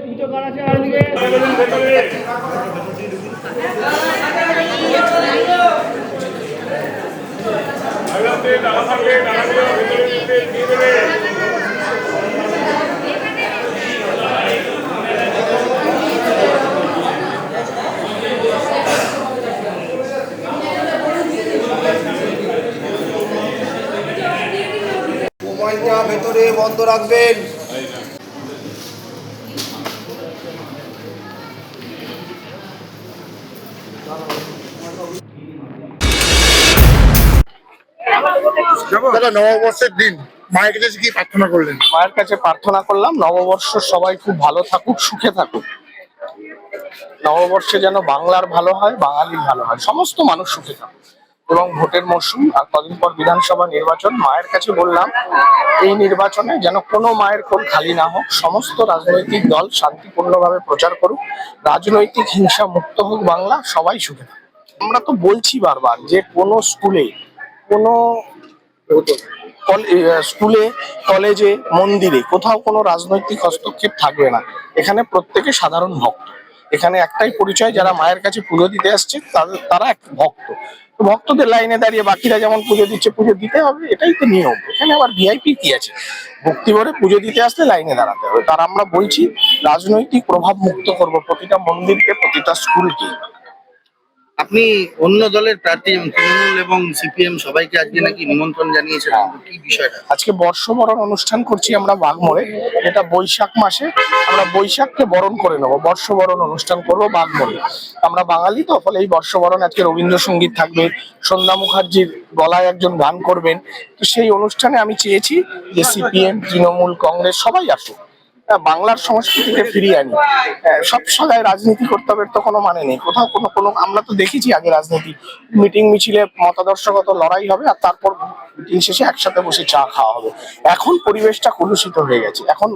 পুজো করা চারিদিকে মোবাইলটা ভেতরে বন্ধ রাখবেন। নববর্ষের দিন মায়ের কাছে কি প্রার্থনা করলেন? মায়ের কাছে প্রার্থনা করলাম নববর্ষ সবাই খুব ভালো থাকুক, সুখে থাকুক। নববর্ষে যেন বাংলার ভালো হয়, বাঙালির ভালো হয়, সমস্ত মানুষ সুখে থাকুক। এবং ভোটের মরশুম আর কদিন পর বিধানসভা নির্বাচন, মায়ের কাছে বললাম এই নির্বাচনে যেন কোনো মায়ের কোল খালি না হোক, সমস্ত রাজনৈতিক দল শান্তিপূর্ণভাবে প্রচার করুক, রাজনৈতিক হিংসা মুক্ত হোক বাংলা, সবাই সুখে থাকুক। আমরা তো বলছি বারবার যে কোনো স্কুলে, কোনো স্কুলে, কলেজে, মন্দিরে কোথাও কোনো রাজনৈতিক হস্তক্ষেপ থাকবে না। এখানে প্রত্যেকে সাধারণ ভক্ত। এখানে একটাই পরিচয়, যারা মায়ের কাছে পুজো দিতে আসছে তারা এক ভক্ত। ভক্তদের লাইনে দাঁড়িয়ে বাকিরা যেমন পুজো দিচ্ছে, পুজো দিতে হবে, এটাই তো নিয়ম। এখানে আবার ভিআইপি কি আছে? ভক্তি ভরে পুজো দিতে আসলে লাইনে দাঁড়াতে হবে। তার আমরা বলছি রাজনৈতিক প্রভাব মুক্ত করবো প্রতিটা মন্দিরকে, প্রতিটা স্কুলকে। আপনি অন্য দলের প্রার্থী তৃণমূল এবং সিপিএম সবাইকে আজকে নাকি নিমন্ত্রণ জানিয়েছেন, কি বিষয়টা? আজকে বর্ষবরণ অনুষ্ঠান করছি আমরা বাগমোড়ে। এটা বৈশাখ মাসে, আমরা বৈশাখকে বরণ করে নেবো, বর্ষবরণ অনুষ্ঠান করবো বাগমোড়ে। আমরা বাঙালি তো, ফলে এই বর্ষবরণ আজকে রবীন্দ্রসঙ্গীত থাকবে, সন্ধ্যা মুখার্জির গলায় একজন গান করবেন। তো সেই অনুষ্ঠানে আমি চেয়েছি যে সিপিএম, তৃণমূল, কংগ্রেস সবাই আসুক, বাংলার সংস্কৃতিকে ফিরিয়ে আনি। সব জায়গায় রাজনীতি করতে হবে তো কোনো মানে নেই। কোথাও কোনো কোনো আমরা তো দেখেছি আগে রাজনীতি মিটিং মিছিলে মতাদর্শগত লড়াই হবে, আর তারপর মিটিং শেষে একসাথে বসে চা খাওয়া হবে। এখন পরিবেশটা কলুষিত হয়ে গেছে। এখন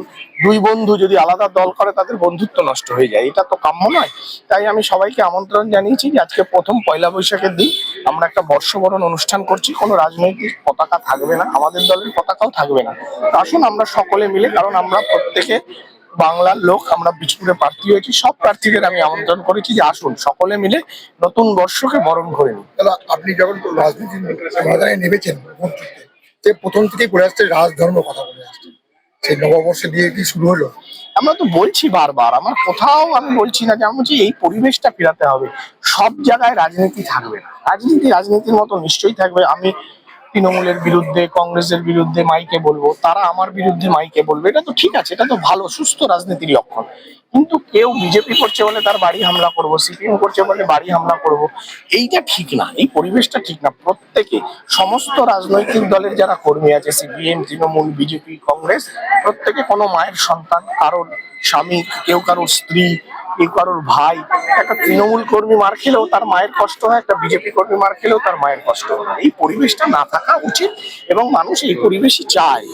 দুই বন্ধু যদি আলাদা দল করে তাদের বন্ধুত্ব নষ্ট হয়ে যায়, এটা তো কাম্য নয়। তাই আমি সবাইকে আমন্ত্রণ জানিয়েছি যে আজকে প্রথম পয়লা বৈশাখের দিন আমরা একটা বর্ষবরণ অনুষ্ঠান করছি। কোনো রাজনৈতিক পতাকা থাকবে না, আমাদের দলের পতাকাও থাকবে না। আসুন আমরা সকলে মিলে, কারণ আমরা প্রত্যেকে বাংলার লোক, আমরা বিষ্ণুপুরে প্রার্থী হয়েছি, সব প্রার্থীদের আমি আমন্ত্রণ করেছি যে আসুন সকলে মিলে নতুন বর্ষকে বরণ করে নিই। দাদা, আপনি যখন রাজনীতির ময়দানে নেমেছেন, যে প্রথম থেকেই বলে আসছে রাজধর্ম কথা বলে আসছেন, সেই নববর্ষে দিয়ে কি শুরু হলো? আমরা তো বলছি বারবার, আমার কোথাও আমি বলছি না যে আমি বলছি এই পরিবেশটা ফেরাতে হবে। সব জায়গায় রাজনীতি থাকবে না, রাজনীতির মতো নিশ্চয়ই থাকবে। আমি তৃণমূলের বিরুদ্ধে, কংগ্রেসের বিরুদ্ধে মাইকে বলবো, তারা আমার বিরুদ্ধে মাইকে বলবে, এটা তো ঠিক আছে, এটা তো ভালো সুস্থ রাজনীতির লক্ষণ। কিন্তু কেউ বিজেপি করছে বলে তার বাড়ি হামলা করব, সিপিএম করছে বলে বাড়ি হামলা করব, এইটা ঠিক না, এই পরিবেশটা ঠিক না। প্রত্যেকে, সমস্ত রাজনৈতিক দলের যারা কর্মী আছে, সিপিএম, তৃণমূল, বিজেপি, কংগ্রেস, প্রত্যেকে কোনো মায়ের সন্তান, কারোর স্বামী, কেউ কারোর স্ত্রী, কেউ কারোর ভাই। একটা তৃণমূল কর্মী মার খেলেও তার মায়ের কষ্ট হয়, একটা বিজেপি কর্মী মার খেলেও তার মায়ের কষ্ট হয়। এই পরিবেশটা না থাকা উচিত এবং মানুষ এই পরিবেশই চায়।